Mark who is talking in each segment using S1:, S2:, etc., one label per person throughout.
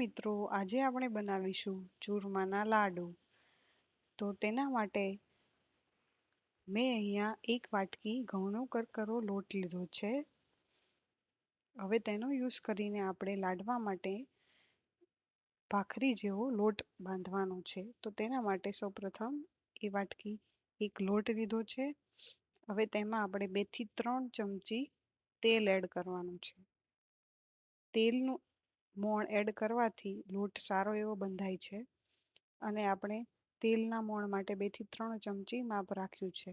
S1: મિત્રો, આજે આપણે બનાવીશું ચૂરમાના લાડુ. તો તેના માટે મેં અહીંયા 1 વાટકી ઘઉંનો કરકરો લોટ લીધો છે. હવે તેનો યુઝ કરીને આપણે લાડવા માટે ભાખરી જેવો લોટ બાંધવાનો છે. તો તેના માટે સૌપ્રથમ 1 વાટકી લોટ લીધો છે. હવે તેમાં આપણે 2 થી 3 ચમચી તેલ એડ કરવાનું છે. તેલનું મોણ એડ કરવાથી લોટ સારો એવો બંધાય છે અને આપણે તેલના મોણ માટે 2 થી 3 ચમચી માપ રાખ્યું છે.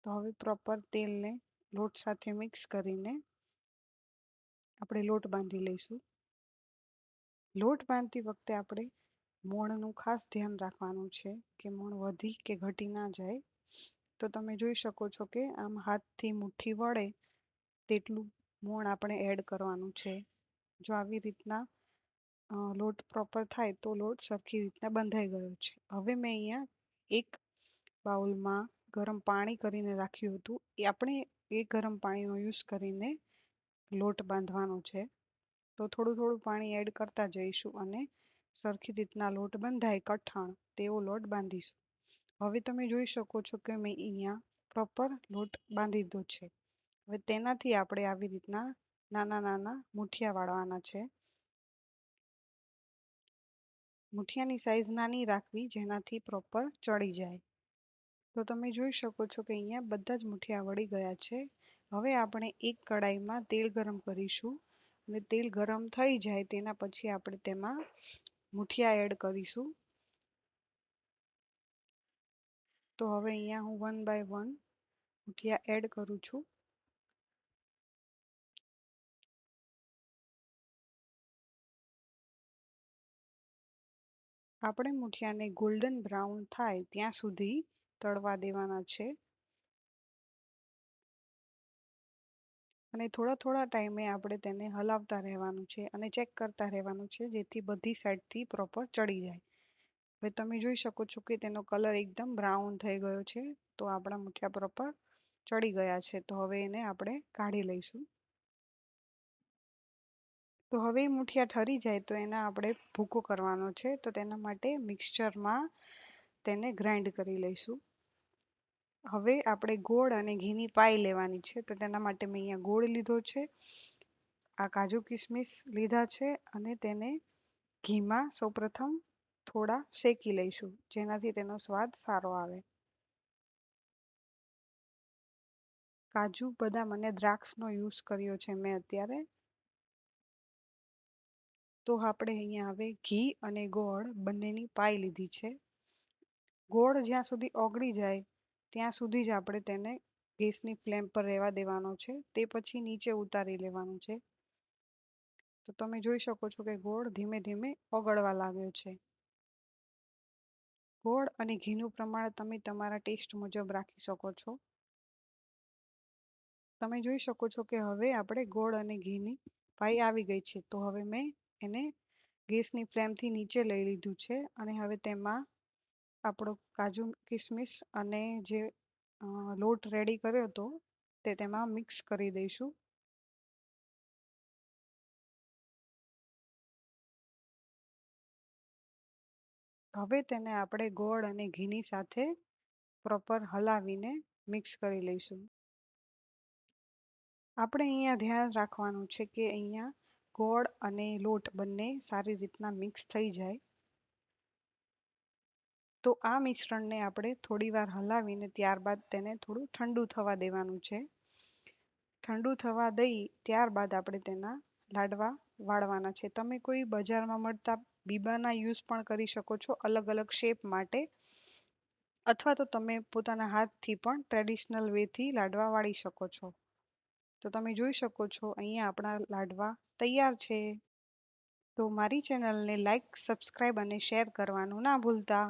S1: તો હવે પ્રોપર તેલને લોટ સાથે મિક્સ કરીને આપણે લોટ બાંધી લઈશું. લોટ બાંધતી વખતે આપણે મોણનું ખાસ ધ્યાન રાખવાનું છે કે મોણ વધી કે ઘટી ના જાય. તો તમે જોઈ શકો છો કે આમ હાથથી મુઠ્ઠી વળે તેટલું મોણ આપણે એડ કરવાનું છે. જો આવી રીતના લોટ પ્રોપર થાય તો લોટ સરખી રીતના બંધાઈ ગયો છે. હવે મેં અહીંયા એક બાઉલમાં ગરમ પાણી કરીને રાખ્યું હતું. આપણે એ ગરમ પાણીનો યુઝ કરીને લોટ બાંધવાનો છે. તો થોડું થોડું પાણી એડ કરતા જઈશું અને સરખી રીતના લોટ બંધાય કઠણ તેવો લોટ બાંધીશું. હવે તમે જોઈ શકો છો કે મેં અહીંયા પ્રોપર લોટ બાંધી દીધો છે. હવે તેનાથી આપણે આવી રીતના નાના નાના મુઠિયા વાળવાના છે. મુઠિયાની સાઈઝ નાની રાખવી જેનાથી પ્રોપર ચડી જાય. તો તમે જોઈ શકો છો કે અહીંયા બધા જ મુઠિયા વળી ગયા છે. હવે આપણે એક કડાઈમાં તેલ ગરમ કરીશું અને તેલ ગરમ થઈ જાય તેના પછી આપણે તેમાં મુઠિયા એડ કરીશું. તો હવે અહીંયા હું 1 બાય 1 મુઠિયા એડ કરું છું. આપણે મુઠિયાને ગોલ્ડન બ્રાઉન થાય ત્યાં સુધી તળવા દેવાના છે અને થોડા થોડા ટાઈમે આપણે તેને હલાવતા રહેવાનું છે અને ચેક કરતા રહેવાનું છે જેથી બધી સાઈડથી પ્રોપર ચડી જાય. હવે તમે જોઈ શકો છો કે તેનો કલર એકદમ બ્રાઉન થઈ ગયો છે. તો આપણા મુઠિયા પ્રોપર ચડી ગયા છે. તો હવે એને આપણે કાઢી લઈશું. તો હવે મુઠિયા ઠરી જાય તો એના આપણે ભૂકો કરવાનો છે. તો તેના માટે મિક્સચરમાં તેને ગ્રાઇન્ડ કરી લઈશું. હવે આપણે ગોળ અને ઘીની પાઈ લેવાની છે. તો તેના માટે મેં અહીંયા ગોળ લીધો છે, આ કાજુ કિસમિસ લીધા છે અને તેને ઘીમાં સૌપ્રથમ થોડા શેકી લઈશું જેનાથી તેનો સ્વાદ સારો આવે. કાજુ, બદામ અને દ્રાક્ષનો યુઝ કર્યો છે મેં અત્યારે. તો આપણે અહીંયા હવે ઘી અને ગોળ બંનેની પાઈ લીધી છે. ગોળ જ્યાં સુધી ઓગળી જાય ત્યાં સુધી જ આપણે તેને ગેસની ફ્લેમ પર રહેવા દેવાનો છે. તે પછી નીચે ઉતારી લેવાનું છે. તો તમે જોઈ શકો છો કે ગોળ ધીમે ધીમે ઓગળવા લાગ્યો છે. ગોળ અને ઘીનું પ્રમાણ તમે તમારા ટેસ્ટ મુજબ રાખી શકો છો. તમે જોઈ શકો છો કે હવે આપણે ગોળ અને ઘીની પાઈ આવી ગઈ છે. તો હવે મેં એને ગેસની ફ્લેમથી નીચે લઈ લીધું છે અને હવે તેમાં આપણો કાજુ કિસમિસ અને જે લોટ રેડી કર્યો હતો તે તેમાં મિક્સ કરી દઈશું. હવે તેને આપણે ગોળ અને ઘીની સાથે પ્રોપર હલાવીને મિક્સ કરી લઈશું. આપણે અહીંયા ધ્યાન રાખવાનું છે કે અહીંયા ગોળ અને લોટ બંને સારી રીતના મિક્સ થઈ જાય. તો આ મિશ્રણને આપણે થોડીવાર હલાવીને ત્યારબાદ તેને થોડું ઠંડુ થવા દેવાનું છે. ઠંડુ થવા દઈ ત્યારબાદ આપણે તેના લાડવા વાળવાના છે. તમે કોઈ બજારમાં મળતા બીબાના યુઝ પણ કરી શકો છો અલગ અલગ શેપ માટે, અથવા તો તમે પોતાના હાથથી પણ ટ્રેડિશનલ વેથી લાડવા વાળી શકો છો. તો તમે જોઈ શકો છો અહીંયા આપણા લાડવા તૈયાર છે. તો મારી ચેનલને લાઈક, સબસ્ક્રાઈબ અને શેર કરવાનું ના ભૂલતા.